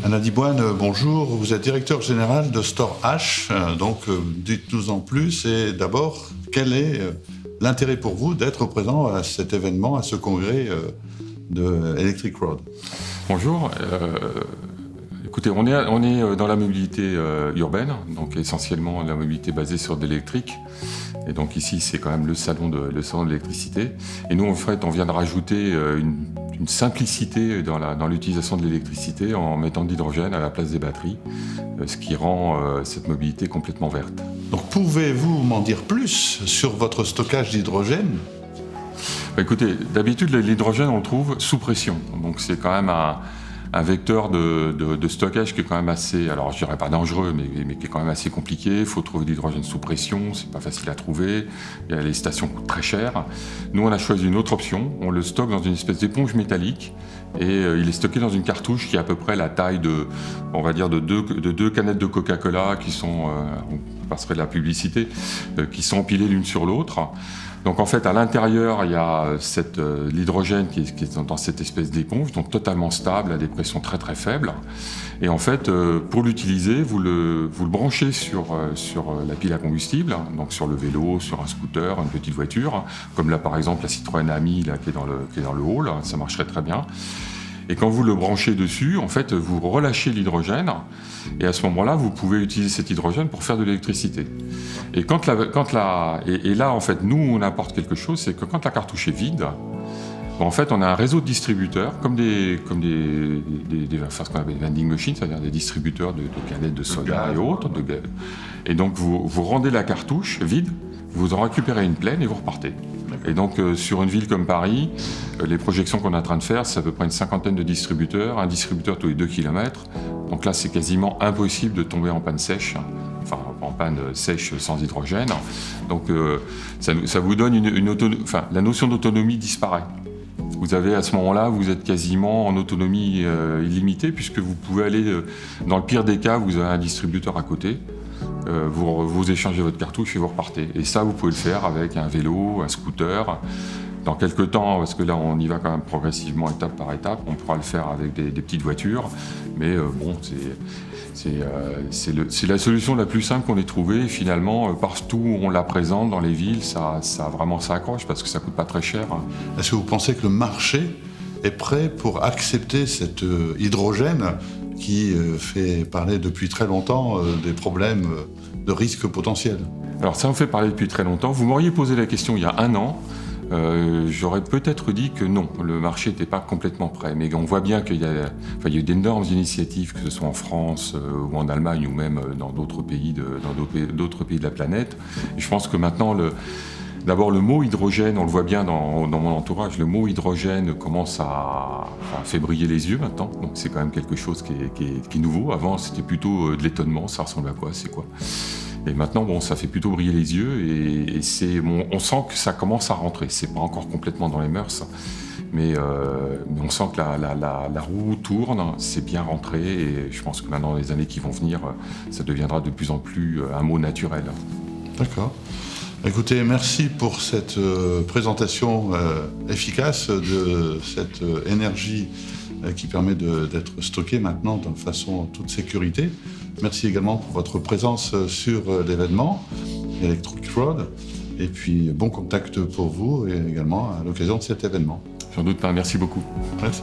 Anna Diboine, bonjour. Vous êtes directeur général de Store H. Dites-nous en plus. Et d'abord, quel est l'intérêt pour vous d'être présent à cet événement, à ce congrès de Electric Road? Bonjour. Écoutez, on est dans la mobilité urbaine, donc essentiellement la mobilité basée sur de l'électrique. Et donc ici, c'est quand même le salon de l'électricité. Et nous, en fait, on vient de rajouter une simplicité dans l'utilisation de l'électricité en mettant de l'hydrogène à la place des batteries, ce qui rend cette mobilité complètement verte. Donc pouvez-vous m'en dire plus sur votre stockage d'hydrogène? Écoutez, d'habitude, l'hydrogène, on le trouve sous pression. Donc c'est quand même un vecteur de stockage qui est quand même assez, alors je dirais pas dangereux, mais qui est quand même assez compliqué. Il faut trouver de l'hydrogène sous pression, c'est pas facile à trouver. Les stations coûtent très cher. Nous, on a choisi une autre option. On le stocke dans une espèce d'éponge métallique et il est stocké dans une cartouche qui est à peu près la taille de deux canettes de Coca-Cola qui sont, on passerait de la publicité, qui sont empilées l'une sur l'autre. Donc en fait, à l'intérieur, il y a l'hydrogène qui est dans cette espèce d'éponge, donc totalement stable, à des pressions très très faibles. Et en fait, pour l'utiliser, vous le branchez sur la pile à combustible, donc sur le vélo, sur un scooter, une petite voiture, comme là par exemple la Citroën Ami là, qui est dans le hall, ça marcherait très bien. Et quand vous le branchez dessus, en fait, vous relâchez l'hydrogène, et à ce moment-là, vous pouvez utiliser cet hydrogène pour faire de l'électricité. Et là, en fait, nous, on apporte quelque chose, c'est que quand la cartouche est vide, en fait, on a un réseau de distributeurs, comme ce qu'on appelle des vending machines, c'est-à-dire des distributeurs de canettes de soda et autres. Et donc, vous rendez la cartouche vide, vous en récupérez une pleine et vous repartez. Et donc, sur une ville comme Paris, les projections qu'on est en train de faire, c'est à peu près une cinquantaine de distributeurs, un distributeur tous les 2 km. Donc là, c'est quasiment impossible de tomber en panne sèche, enfin en panne sèche sans hydrogène. Donc, ça vous donne la notion d'autonomie disparaît. Vous avez à ce moment-là, vous êtes quasiment en autonomie illimitée, puisque vous pouvez aller, dans le pire des cas, vous avez un distributeur à côté. Vous échangez votre cartouche et vous repartez. Et ça, vous pouvez le faire avec un vélo, un scooter. Dans quelques temps, parce que là, on y va quand même progressivement, étape par étape, on pourra le faire avec des petites voitures. Mais c'est la solution la plus simple qu'on ait trouvée. Et finalement, partout où on la présente dans les villes, ça accroche parce que ça coûte pas très cher. Est-ce que vous pensez que le marché est prêt pour accepter cet hydrogène qui fait parler depuis très longtemps des problèmes de risques potentiels? Alors ça en fait parler depuis très longtemps. Vous m'auriez posé la question il y a 1 an. J'aurais peut-être dit que non, le marché n'était pas complètement prêt. Mais on voit bien qu'il y a eu d'énormes initiatives, que ce soit en France ou en Allemagne ou même dans d'autres pays de la planète. Et je pense que maintenant, d'abord le mot hydrogène, on le voit bien dans mon entourage, le mot hydrogène commence à faire briller les yeux maintenant. Donc c'est quand même quelque chose qui est nouveau. Avant, c'était plutôt de l'étonnement, ça ressemble à quoi, c'est quoi. Et maintenant, ça fait plutôt briller les yeux et on sent que ça commence à rentrer. C'est pas encore complètement dans les mœurs, mais on sent que la roue tourne, c'est bien rentré et je pense que maintenant, dans les années qui vont venir, ça deviendra de plus en plus un mot naturel. D'accord. Écoutez, merci pour cette présentation efficace de cette énergie qui permet d'être stockée maintenant de façon en toute sécurité. Merci également pour votre présence sur l'événement Electric Road. Et puis, bon contact pour vous et également à l'occasion de cet événement. J'en doute pas, merci beaucoup. Merci.